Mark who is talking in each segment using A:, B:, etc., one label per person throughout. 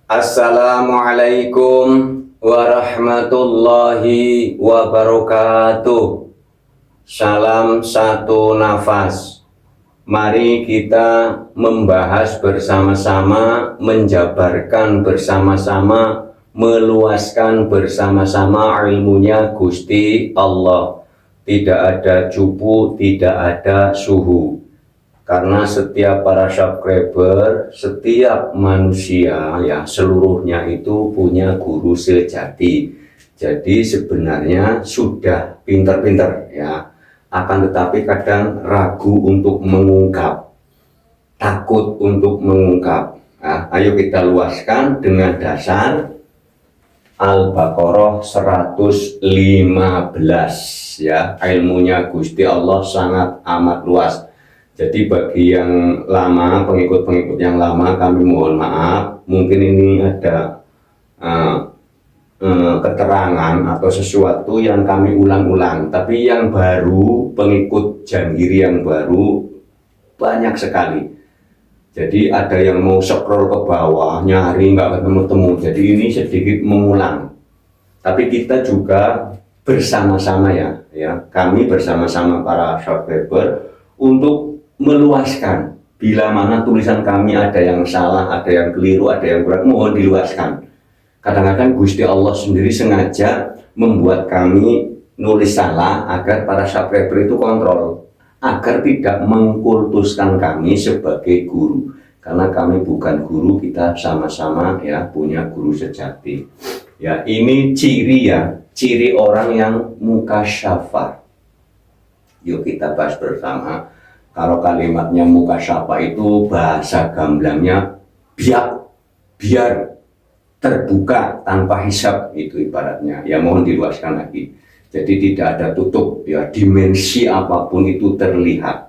A: Assalamualaikum warahmatullahi wabarakatuh. Salam satu nafas. Mari kita membahas bersama-sama, menjabarkan bersama-sama, meluaskan bersama-sama ilmunya Gusti Allah. Tidak ada cupu, tidak ada suhu. Karena setiap para subscriber, setiap manusia ya seluruhnya itu punya guru sejati. Jadi sebenarnya sudah pinter-pinter ya, akan tetapi kadang ragu untuk mengungkap, takut untuk mengungkap. Nah, ayo kita luaskan dengan dasar Al-Baqarah 115 ya. Ilmunya Gusti Allah sangat amat luas. Jadi bagi yang lama, pengikut-pengikut yang lama, kami mohon maaf. Mungkin ini ada keterangan atau sesuatu yang kami ulang-ulang. Tapi yang baru, pengikut Janggiri yang baru, banyak sekali. Jadi ada yang mau scroll ke bawah, nyari nggak ketemu-temu. Jadi ini sedikit mengulang. Tapi kita juga bersama-sama ya. Kami bersama-sama para subscriber untuk meluaskan. Bila mana tulisan kami ada yang salah, ada yang keliru, ada yang kurang, mohon diluaskan. Kadang-kadang Gusti Allah sendiri sengaja membuat kami nulis salah agar para subscriber itu kontrol, agar tidak mengkultuskan kami sebagai guru. Karena kami bukan guru, kita sama-sama ya punya guru sejati. Ya, ini ciri orang yang mukasyafah. Yuk kita bahas bersama. Kalau kalimatnya mukasyafah itu bahasa gamblangnya biar terbuka tanpa hisab, itu ibaratnya. Ya mohon diluaskan lagi. Jadi tidak ada tutup ya, dimensi apapun itu terlihat.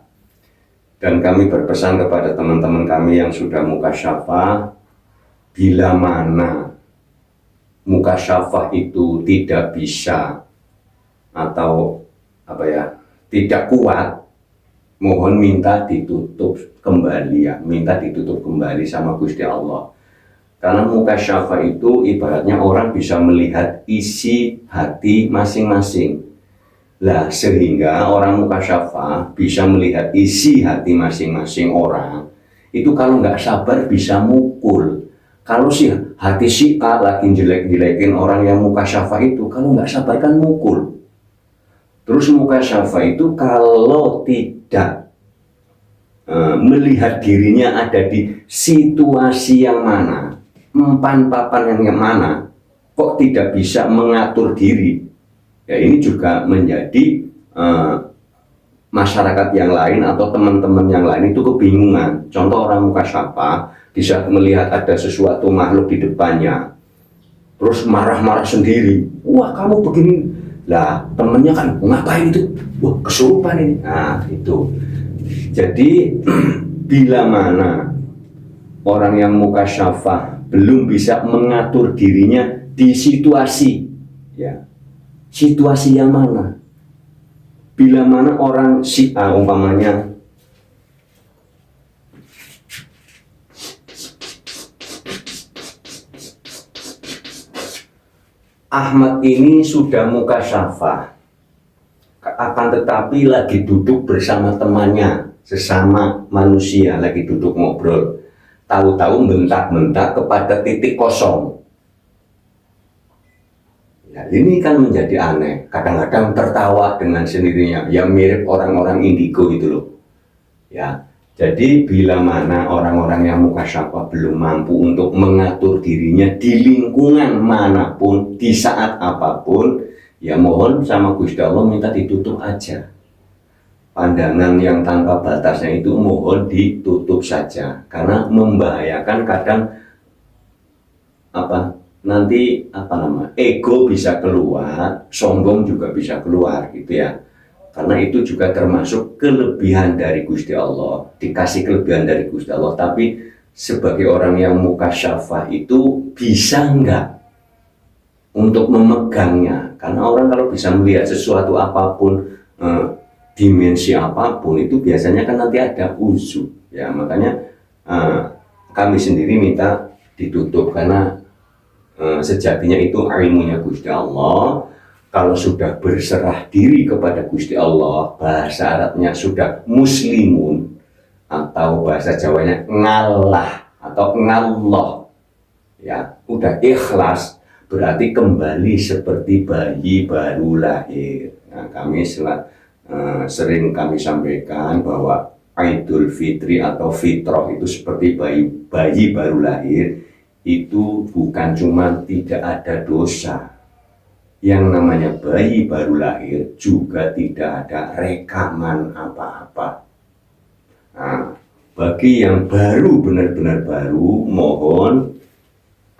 A: Dan kami berpesan kepada teman-teman kami yang sudah mukasyafah, bila mana mukasyafah itu tidak bisa atau tidak kuat, mohon minta ditutup kembali ya, minta ditutup kembali sama Gusti Allah. Karena mukasyafah itu ibaratnya orang bisa melihat isi hati masing-masing. Lah sehingga orang mukasyafah bisa melihat isi hati masing-masing orang. Itu kalau nggak sabar bisa mukul. Kalau sih hati si A lagi jelek-jelekin orang yang mukasyafah itu, kalau nggak sabar kan mukul. Terus mukasyafah itu kalau tidak melihat dirinya ada di situasi yang mana, empan-papan yang mana, kok tidak bisa mengatur diri. Ya ini juga menjadi masyarakat yang lain atau teman-teman yang lain itu kebingungan. Contoh orang mukasyafah di saat melihat ada sesuatu makhluk di depannya, terus marah-marah sendiri. Wah kamu begini. Lah temennya kan ngapain itu? Wah kesurupan ini. Nah itu. Jadi bila mana orang yang mukasyafah belum bisa mengatur dirinya di situasi ya, situasi yang mana? Bila mana orang si A umpamanya Ahmad ini sudah mukasyafah, akan tetapi lagi duduk bersama temannya, sesama manusia, lagi duduk ngobrol. Tahu-tahu bentak-bentak kepada titik kosong. Ya, ini kan menjadi aneh. Kadang-kadang tertawa dengan sendirinya, yang mirip orang-orang indigo itu loh. Ya, jadi bila mana orang-orang yang mukasyafah belum mampu untuk mengatur dirinya di lingkungan manapun, di saat apapun, ya mohon sama Gusti Allah minta ditutup aja. Pandangan yang tanpa batasnya itu mohon ditutup saja, karena membahayakan. Kadang ego bisa keluar, sombong juga bisa keluar gitu ya. Karena itu juga termasuk kelebihan dari Gusti Allah, dikasih kelebihan dari Gusti Allah. Tapi sebagai orang yang mukasyafah itu bisa enggak untuk memegangnya? Karena orang kalau bisa melihat sesuatu apapun, dimensi apapun, itu biasanya kan nanti ada uzub ya. Makanya kami sendiri minta ditutup karena sejatinya itu ilmunya Gusti Allah. Kalau sudah berserah diri kepada Gusti Allah, bahasa Arabnya sudah muslimun, atau bahasa Jawanya ngalah atau ngallah, ya udah ikhlas, berarti kembali seperti bayi baru lahir. Nah, kami sering kami sampaikan bahwa Idul Fitri atau fitrah itu seperti bayi baru lahir, itu bukan cuma tidak ada dosa. Yang namanya bayi baru lahir juga tidak ada rekaman apa-apa. Nah, bagi yang baru, benar-benar baru, mohon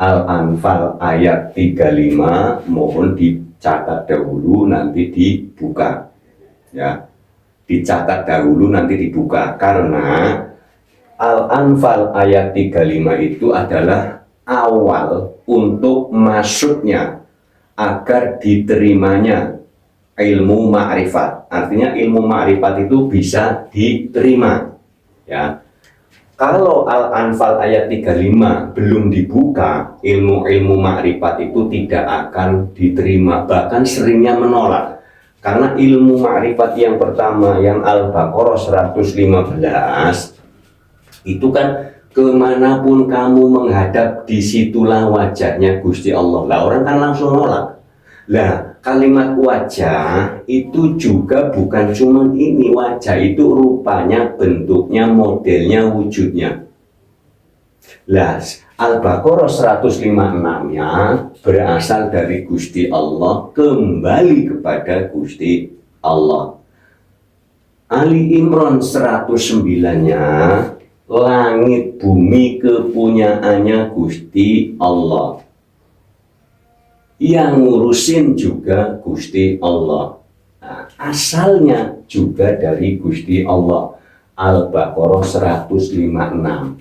A: Al-Anfal ayat 35 mohon dicatat dahulu, nanti dibuka, ya, dicatat dahulu nanti dibuka, karena Al-Anfal ayat 35 itu adalah awal untuk masuknya agar diterimanya ilmu ma'rifat. Artinya ilmu ma'rifat itu bisa diterima, ya. Kalau Al-Anfal ayat 35 belum dibuka, ilmu-ilmu ma'rifat itu tidak akan diterima, bahkan seringnya menolak. Karena ilmu ma'rifat yang pertama, yang Al-Baqarah 115, itu kan kemanapun kamu menghadap, disitulah wajahnya Gusti Allah. Lah orang kan langsung nolak. Lah kalimat wajah itu juga bukan cuma ini, wajah itu rupanya, bentuknya, modelnya, wujudnya. Lah Al-Baqarah 156-nya berasal dari Gusti Allah, kembali kepada Gusti Allah. Ali Imran 109-nya langit bumi kepunyaannya Gusti Allah, yang ngurusin juga Gusti Allah. Nah, asalnya juga dari Gusti Allah. Al-Baqarah 156.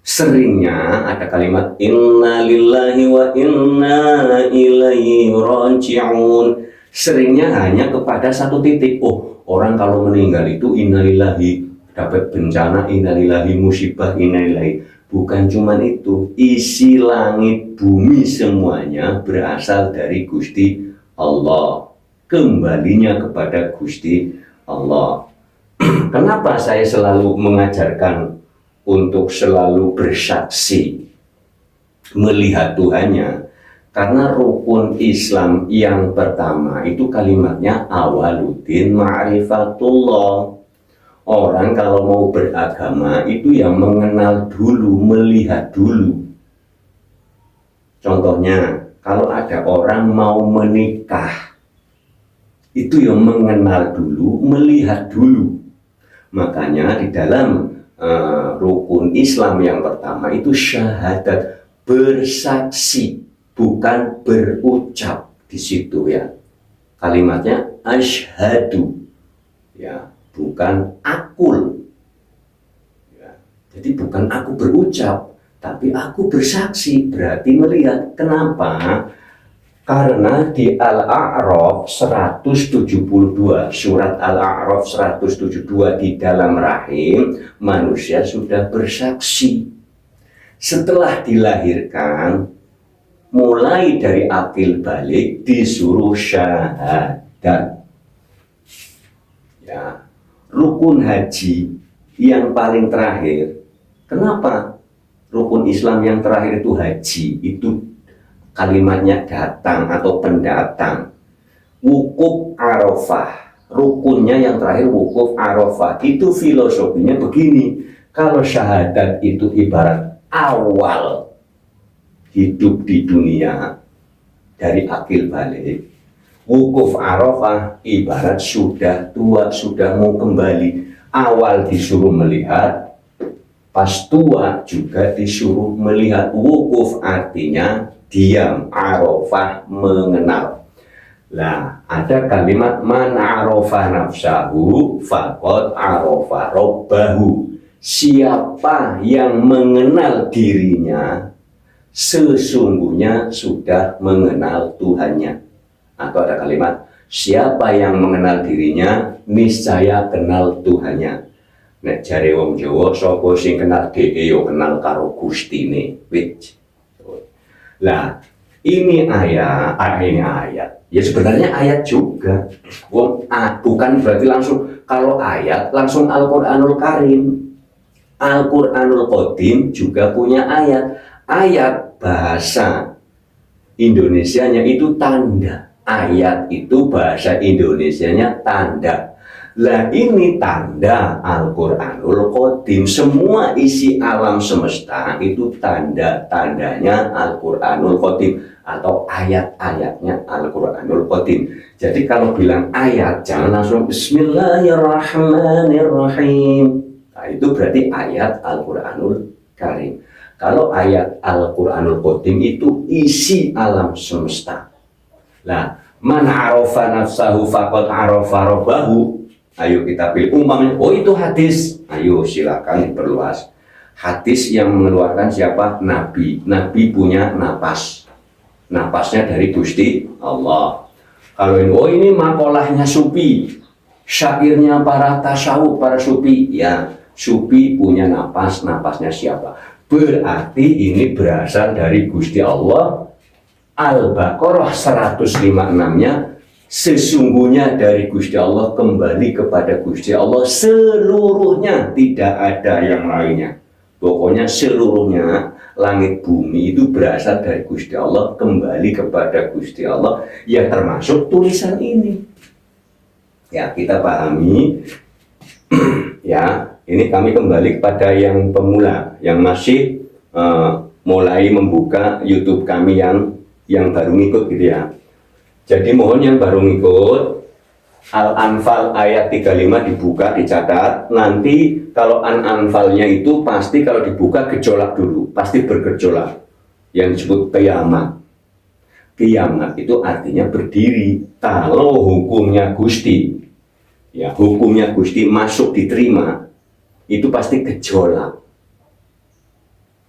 A: Seringnya ada kalimat inna lillahi wa inna ilaihi raji'un. Seringnya hanya kepada satu titik. Oh, orang kalau meninggal itu innalillahi, dapat bencana innalillahi, musibah innalillahi. Bukan cuma itu, isi langit bumi semuanya berasal dari Gusti Allah, kembalinya kepada Gusti Allah. Kenapa saya selalu mengajarkan untuk selalu bersaksi melihat Tuhannya? Karena rukun Islam yang pertama itu kalimatnya awaluddin ma'rifatullah. Orang kalau mau beragama itu yang mengenal dulu, melihat dulu. Contohnya, kalau ada orang mau menikah, itu yang mengenal dulu, melihat dulu. Makanya di dalam rukun Islam yang pertama itu syahadat, bersaksi, bukan berucap di situ, ya. Kalimatnya asyhadu, ya, bukan akul, ya. Jadi bukan aku berucap, tapi aku bersaksi, berarti melihat. Kenapa? Karena di Al-A'raf 172, surat Al-A'raf 172, di dalam rahim manusia sudah bersaksi. Setelah dilahirkan, mulai dari akil balik disuruh syahadat, ya. Rukun haji yang paling terakhir. Kenapa rukun Islam yang terakhir itu haji? Itu kalimatnya datang atau pendatang. Wukuf Arafah, rukunnya yang terakhir wukuf Arafah. Itu filosofinya begini, kalau syahadat itu ibarat awal hidup di dunia dari akil balik, wukuf Arafah ibarat sudah tua, sudah mau kembali. Awal disuruh melihat, pas tua juga disuruh melihat. Wukuf artinya diam, Arafah mengenal. Lah, ada kalimat man arafa nafsahu faqad arafa rabbahu. Siapa yang mengenal dirinya, sesungguhnya sudah mengenal Tuhannya. Atau ada kalimat siapa yang mengenal dirinya, niscaya kenal Tuhannya. Nek jare wong Jawa sapa sing kenal dheke yo kenal karo Gustine. Wis. Lah, ini ayat. Ya sebenarnya ayat juga. Bukan berarti langsung kalau ayat langsung Al-Qur'anul Karim. Al-Qur'anul Qadim juga punya ayat. Ayat bahasa Indonesianya itu tanda. Ayat itu bahasa Indonesianya tanda. Lah ini tanda Al-Qur'anul Qadim. Semua isi alam semesta itu tanda-tandanya Al-Qur'anul Qadim atau ayat-ayatnya Al-Qur'anul Qadim. Jadi kalau bilang ayat jangan langsung Bismillahirrahmanirrahim. Nah, itu berarti ayat Al-Qur'anul Karim. Kalau ayat Al-Qur'anul Qadim itu isi alam semesta. Nah, man arafa nafsahu faqad arafa rabbahu. Ayo kita pilih umpamanya, oh itu hadis. Ayo silakan diperluas. Hadis yang mengeluarkan siapa? Nabi. Nabi punya napas. Napasnya dari Gusti Allah. Kalau ini, oh ini makolahnya Sufi. Syairnya para tasawuf, para Sufi. Ya, Sufi punya napas. Napasnya siapa? Berarti ini berasal dari Gusti Allah. Al-Baqarah 156-nya sesungguhnya dari Gusti Allah kembali kepada Gusti Allah seluruhnya, tidak ada yang lainnya. Pokoknya seluruhnya langit bumi itu berasal dari Gusti Allah kembali kepada Gusti Allah, ya termasuk tulisan ini. Ya kita pahami. Ya ini kami kembali kepada yang pemula yang masih mulai membuka YouTube kami yang baru ngikut gitu ya. Jadi mohon yang baru ngikut Al-Anfal ayat 35 dibuka, dicatat. Nanti kalau An-Anfalnya itu pasti kalau dibuka gejolak dulu, pasti bergejolak. Yang disebut kiamat. Kiamat itu artinya berdiri. Kalau hukumnya Gusti, ya hukumnya Gusti masuk diterima, itu pasti gejolak.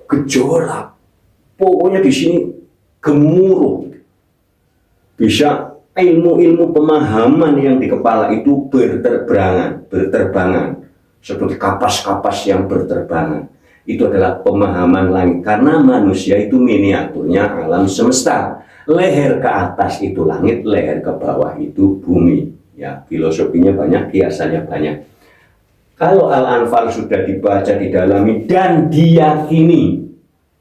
A: Gejolak. Pokoknya di sini gemuruh. Bisa ilmu-ilmu pemahaman yang di kepala itu berterbangan seperti kapas-kapas yang berterbangan. Itu adalah pemahaman langit, karena manusia itu miniaturnya alam semesta. Leher ke atas itu langit, leher ke bawah itu bumi. Ya, filosofinya banyak, kiasannya banyak. Kalau Al-Anfal sudah dibaca, didalami dan diyakini.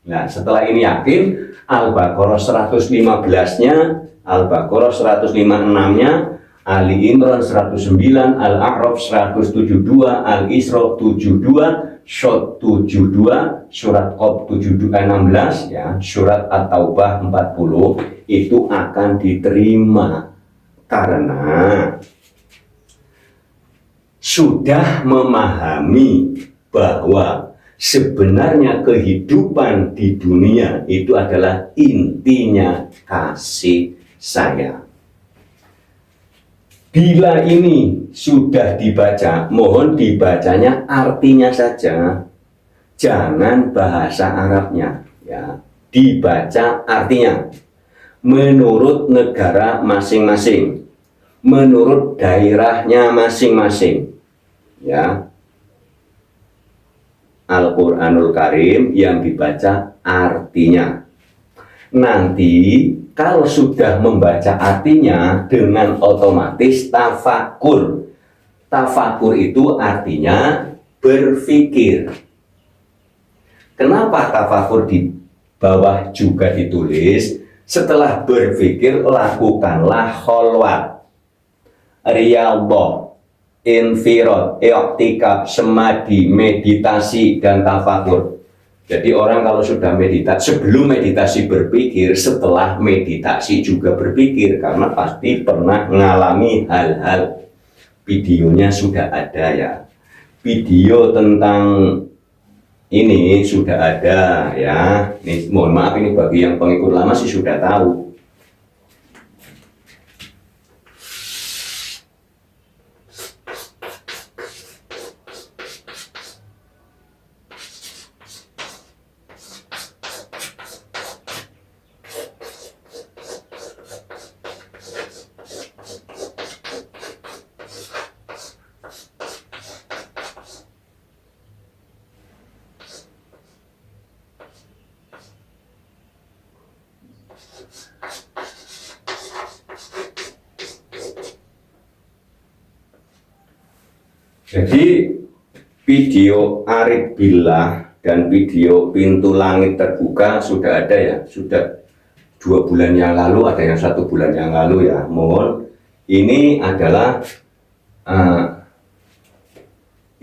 A: Nah, setelah ini yakin, Al-Baqarah 115-nya, Al-Baqarah 156-nya, Ali Imran 109, Al-A'raf 172, Al-Isra 72, Syod 72, Surat Qaf 16, ya, Surat At-Taubah 40 itu akan diterima karena sudah memahami bahwa sebenarnya kehidupan di dunia itu adalah intinya kasih sayang. Bila ini sudah dibaca, mohon dibacanya artinya saja, jangan bahasa Arabnya, ya. Dibaca artinya menurut negara masing-masing, menurut daerahnya masing-masing, ya. Al-Qur'anul Karim yang dibaca artinya. Nanti kalau sudah membaca artinya dengan otomatis tafakur. Tafakur itu artinya berpikir. Kenapa tafakur di bawah juga ditulis? Setelah berpikir lakukanlah kholwat, riyadhah, infirad, i'tikaf, semadi, meditasi, dan tafakur. Jadi orang kalau sudah meditasi, sebelum meditasi berpikir, setelah meditasi juga berpikir, karena pasti pernah mengalami hal-hal. Videonya sudah ada ya. Video tentang ini sudah ada ya. Ini mohon maaf, ini bagi yang pengikut lama sih sudah tahu. Jadi video Arif Billah dan video Pintu Langit Terbuka sudah ada ya, sudah 2 bulan yang lalu, ada yang 1 bulan yang lalu ya. Mohon, ini adalah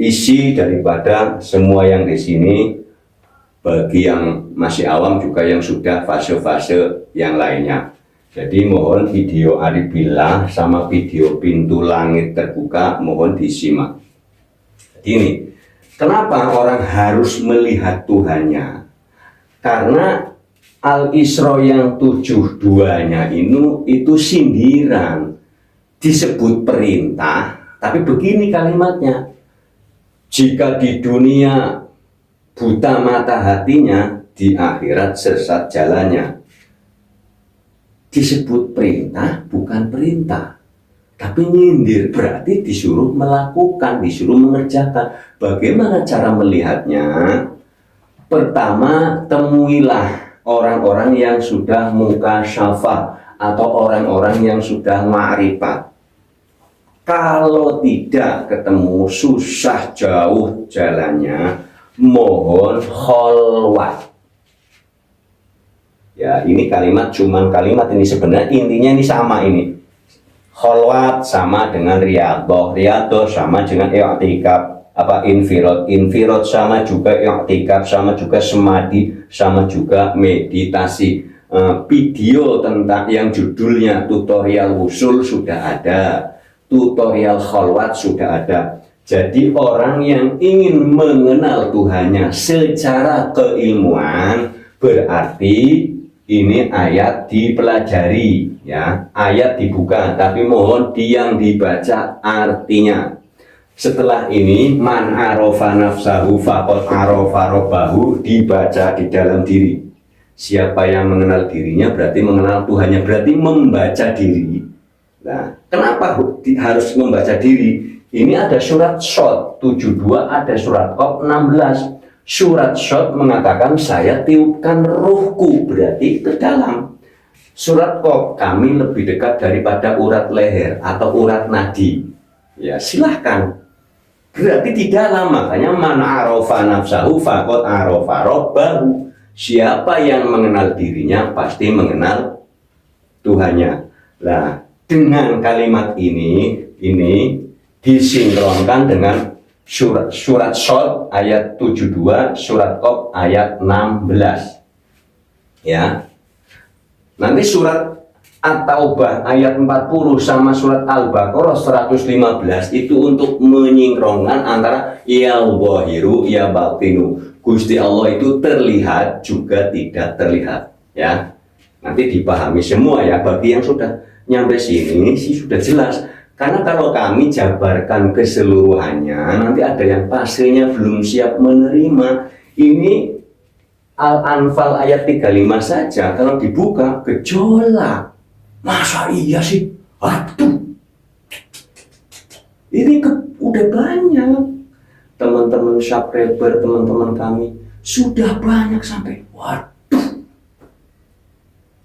A: isi daripada semua yang di sini. Bagi yang masih awam juga yang sudah fase-fase yang lainnya. Jadi mohon video Arif Billah sama video Pintu Langit Terbuka mohon disimak. Ini kenapa orang harus melihat Tuhannya? Karena Al-Isra yang 72-nya itu sindiran, disebut perintah, tapi begini kalimatnya: jika di dunia buta mata hatinya, di akhirat sesat jalannya. Disebut perintah bukan perintah, tapi nyindir, berarti disuruh melakukan, disuruh mengerjakan. Bagaimana cara melihatnya? Pertama, temuilah orang-orang yang sudah mukasyafah atau orang-orang yang sudah ma'rifat. Kalau tidak ketemu, susah jauh jalannya, mohon kholwat. Ya, ini kalimat, cuman kalimat ini sebenarnya intinya ini sama ini. Kholwat sama dengan riyadhah, riyadhah sama dengan i'tikaf, infirad sama juga i'tikaf, sama juga semadi, sama juga meditasi. Video tentang yang judulnya tutorial wusul sudah ada, tutorial kholwat sudah ada. Jadi orang yang ingin mengenal Tuhannya secara keilmuan, berarti ini ayat dipelajari ya, ayat dibuka, tapi mohon yang dibaca artinya. Setelah ini man arofa nafsahu faqad arofa rabbahu dibaca di dalam diri. Siapa yang mengenal dirinya berarti mengenal Tuhannya, berarti membaca diri. Nah, kenapa harus membaca diri? Ini ada surat Shad 72, ada surat Qaf 16. Surat Shad mengatakan saya tiupkan ruhku, berarti ke dalam. Surat Qaf kami lebih dekat daripada urat leher atau urat nadi. Ya silahkan. Berarti di dalam, makanya man arofa nafsahu faqad arofa rabbahu. Siapa yang mengenal dirinya pasti mengenal Tuhannya. Nah, dengan kalimat ini disinkronkan dengan surat Shad ayat 72, surat Qaf ayat 16. Ya. Nanti surat At-Taubah ayat 40 sama surat Al-Baqarah 115 itu untuk menyinkronkan antara ya zahiru ya batinu. Gusti Allah itu terlihat juga tidak terlihat, ya. Nanti dipahami semua ya, bagi yang sudah nyampe sini sih sudah jelas. Karena kalau kami jabarkan keseluruhannya, nanti ada yang pasirnya belum siap menerima. Ini Al-Anfal ayat 35 saja, kalau dibuka gejolak. Masa iya sih? Aduh. Ini udah banyak. Teman-teman subscriber, teman-teman kami, sudah banyak sampai, waduh.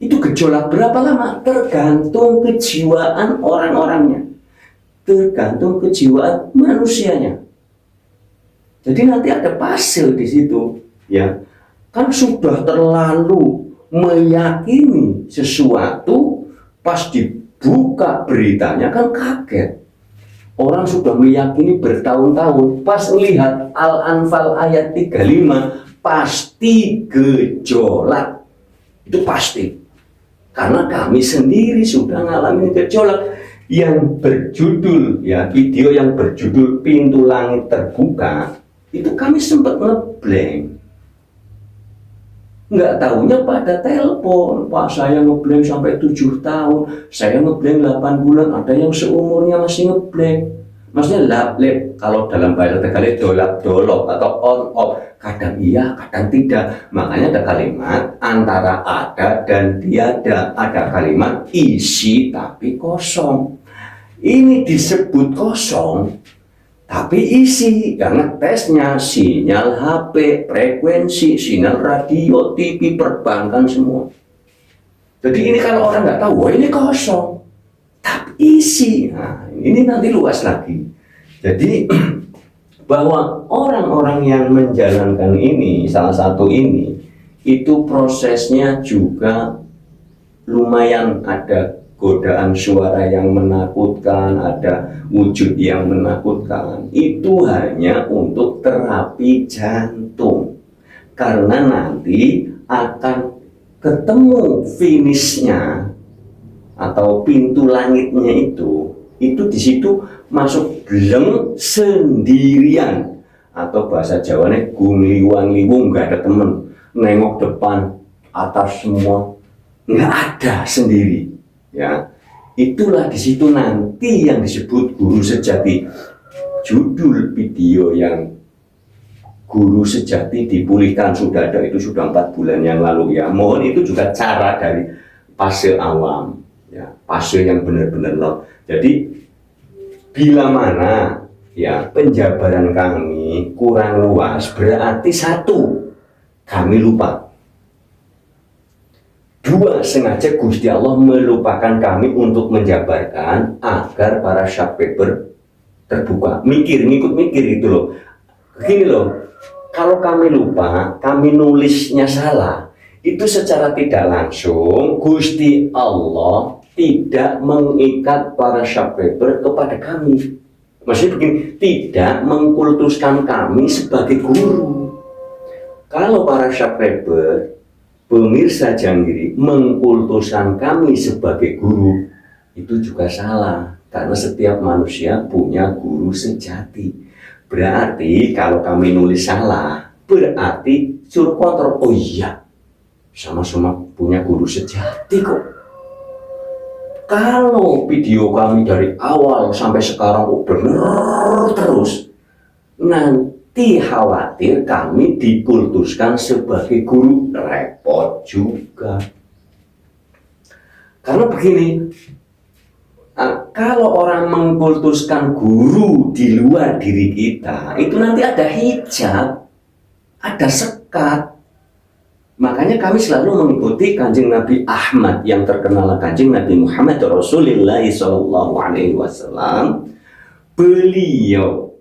A: Itu gejolak berapa lama? Tergantung kejiwaan orang-orangnya. Tergantung kejiwaan manusianya. Jadi nanti ada pasal di situ, ya. Kan sudah terlalu meyakini sesuatu, pas dibuka beritanya kan kaget. Orang sudah meyakini bertahun-tahun, pas melihat Al-Anfal ayat 35 pasti gejolak. Itu pasti. Karena kami sendiri sudah ngalamin gejolak. Yang berjudul, ya, video yang berjudul Pintu Langit Terbuka, itu kami sempat ngeblank. Nggak tahunya pada telepon, Pak saya ngeblank sampai 7 tahun, saya ngeblank 8 bulan, ada yang seumurnya masih ngeblank. Maksudnya lap-lap, kalau dalam bahasa Tegal dolap-dolop atau on-off, kadang iya, kadang tidak. Makanya ada kalimat antara ada dan tiada, ada kalimat isi tapi kosong. Ini disebut kosong, tapi isi, karena tesnya sinyal HP, frekuensi, sinyal radio, TV, perbankan semua. Jadi ini kalau orang nggak tahu, wah ini kosong, tapi isi. Nah, ini nanti luas lagi. Jadi bahwa orang-orang yang menjalankan ini, salah satu ini, itu prosesnya juga lumayan ada godaan suara yang menakutkan, ada wujud yang menakutkan. Itu hanya untuk terapi jantung. Karena nanti akan ketemu finishnya atau pintu langitnya itu di situ masuk geleng sendirian, atau bahasa Jawanya gungliwang liwung, nggak ada temen, nengok depan atas semua nggak ada, sendiri. Ya, itulah di situ nanti yang disebut guru sejati. Judul video yang guru sejati dipulihkan sudah ada, itu sudah 4 bulan yang lalu ya. Mohon itu juga cara dari fase awam, ya, fase yang benar-benar nol. Jadi bila mana ya penjabaran kami kurang luas, berarti satu, kami lupa. Dua, sengaja Gusti Allah melupakan kami untuk menjabarkan agar para subscriber terbuka, ngikut mikir gitu loh. Gini loh, kalau kami lupa, kami nulisnya salah, itu secara tidak langsung Gusti Allah tidak mengikat para subscriber kepada kami. Maksudnya begini, tidak mengkultuskan kami sebagai guru. Kalau para subscriber, pemirsa Janggiri, mengkultuskan kami sebagai guru, itu juga salah. Karena setiap manusia punya guru sejati. Berarti kalau kami nulis salah, berarti suruh kontrol. Oh iya, sama-sama punya guru sejati kok. Kalau video kami dari awal sampai sekarang benar terus, nanti khawatir kami dikultuskan sebagai guru, repot juga. Karena begini, kalau orang mengkultuskan guru di luar diri kita, itu nanti ada hijab, ada sekat. Makanya kami selalu mengikuti Kanjeng Nabi Ahmad yang terkenal Kanjeng Nabi Muhammad Rasulullah SAW. Beliau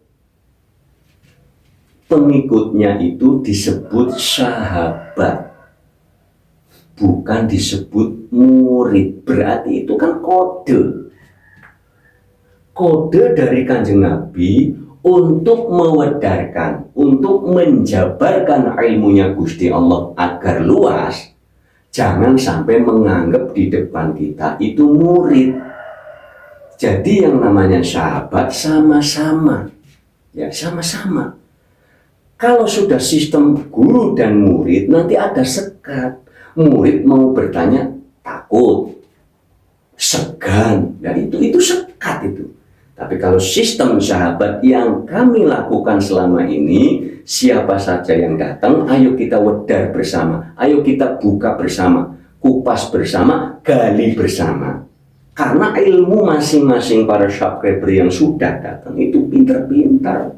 A: pengikutnya itu disebut sahabat, bukan disebut murid. Berarti itu kan kode dari Kanjeng Nabi untuk mewedarkan, untuk menjabarkan ilmunya Gusti Allah agar luas. Jangan sampai menganggap di depan kita itu murid. Jadi yang namanya sahabat sama-sama, ya sama-sama. Kalau sudah sistem guru dan murid, nanti ada sekat. Murid mau bertanya takut, segan, dan itu sekat itu. Tapi kalau sistem sahabat yang kami lakukan selama ini, siapa saja yang datang, ayo kita wedar bersama, ayo kita buka bersama, kupas bersama, gali bersama. Karena ilmu masing-masing para subscriber yang sudah datang itu pintar-pintar.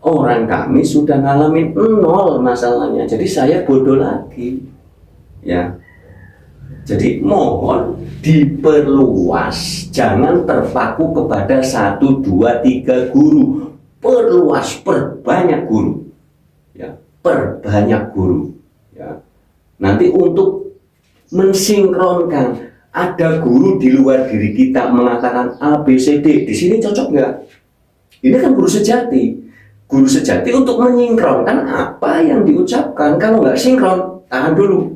A: Orang kami sudah ngalamin 0 masalahnya, jadi saya bodoh lagi. Ya. Jadi mohon diperluas, jangan terpaku kepada 1, 2, 3 guru. Perluas, perbanyak guru. Ya, perbanyak guru. Ya. Nanti untuk mensinkronkan, ada guru di luar diri kita mengatakan A, B, C, D. Di sini cocok nggak? Ini kan guru sejati. Guru sejati untuk menyinkronkan apa yang diucapkan. Kalau nggak sinkron, tahan dulu.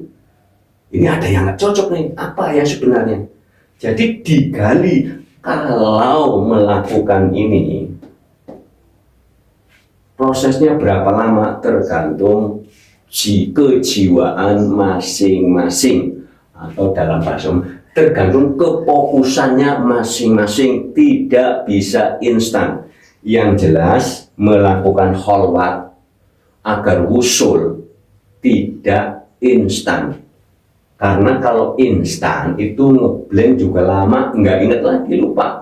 A: Ini ada yang nggak cocok nih, apa ya sebenarnya? Jadi digali. Kalau melakukan ini, prosesnya berapa lama tergantung kejiwaan masing-masing, atau dalam bahasa tergantung kefokusannya masing-masing, tidak bisa instan. Yang jelas melakukan kholwat agar wusul tidak instan. Karena kalau instan itu ngeblend juga lama, nggak inget lagi, lupa.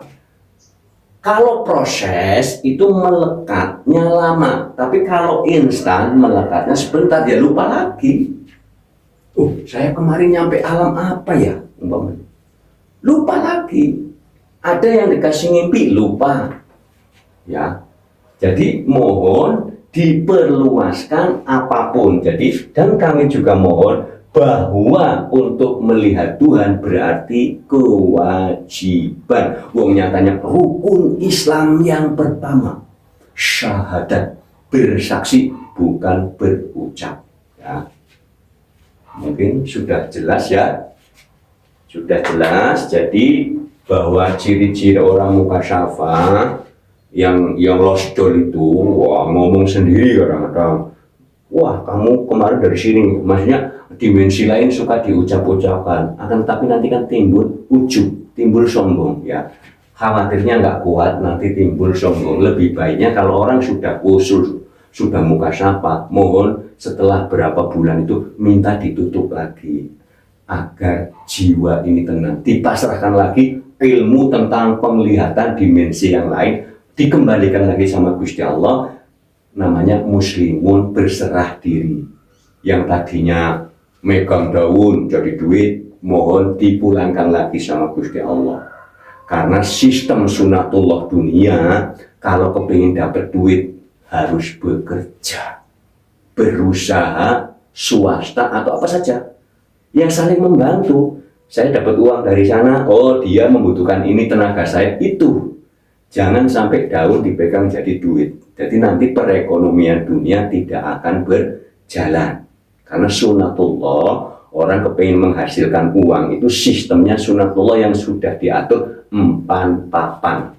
A: Kalau proses itu melekatnya lama, tapi kalau instan melekatnya sebentar, ya lupa lagi. Oh, saya kemarin nyampe alam apa ya? lupa lagi. Ada yang dikasih mimpi, lupa. Ya, jadi mohon diperluaskan apapun. Jadi, dan kami juga mohon bahwa untuk melihat Tuhan berarti kewajiban. Wong nyatanya rukun Islam yang pertama, syahadat, bersaksi bukan berucap. Ya. Mungkin sudah jelas ya. Sudah jelas. Jadi bahwa ciri-ciri orang mukasyafah yang losdol itu, wah ngomong sendiri kadang-kadang. Wah, kamu kemarin dari sini, maksudnya dimensi lain suka diucap-ucapkan, akan tetapi nanti kan timbul ujub, timbul sombong ya. Khawatirnya nggak kuat, nanti timbul sombong. Lebih baiknya kalau orang sudah usul, sudah mukasyafah, mohon setelah berapa bulan itu minta ditutup lagi agar jiwa ini tenang, dipasrahkan lagi ilmu tentang penglihatan dimensi yang lain, dikembalikan lagi sama Gusti Allah. Namanya muslimun berserah diri. Yang tadinya megang daun jadi duit, mohon dipulangkan lagi sama Gusti Allah. Karena sistem sunatullah dunia, kalau kepingin dapat duit harus bekerja, berusaha, swasta atau apa saja yang saling membantu. Saya dapat uang dari sana, oh dia membutuhkan ini, tenaga saya itu. Jangan sampai daun dipegang jadi duit. Jadi nanti perekonomian dunia tidak akan berjalan. Karena sunatullah, orang kepingin menghasilkan uang itu sistemnya sunatullah yang sudah diatur empan papan.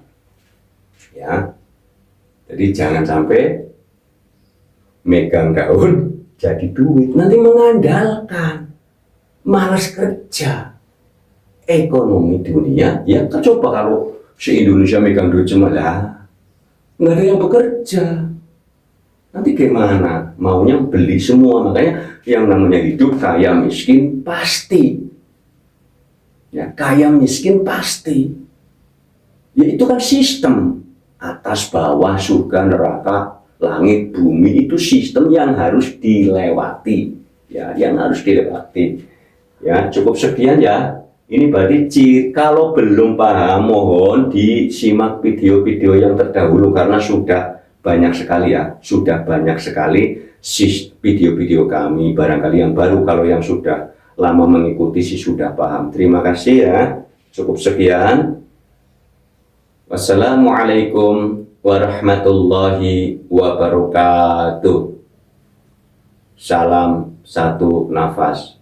A: Ya. Jadi jangan sampai megang daun jadi duit. Nanti mengandalkan, malas kerja. Ekonomi dunia, ya coba kalau se-Indonesia megang duit cuma lah, nggak ada yang bekerja. Nanti gimana? Maunya beli semua. Makanya yang namanya hidup kaya miskin pasti. Ya, kaya miskin pasti. Ya itu kan sistem atas bawah, surga neraka, langit bumi, itu sistem yang harus dilewati. Ya, yang harus dilewati. Ya, cukup sekian ya. Ini berarti kalau belum paham, mohon disimak video-video yang terdahulu karena sudah banyak sekali ya, sudah banyak sekali video-video kami. Barangkali yang baru, kalau yang sudah lama mengikuti sih sudah paham. Terima kasih ya. Cukup sekian. Wassalamualaikum warahmatullahi wabarakatuh. Salam satu nafas.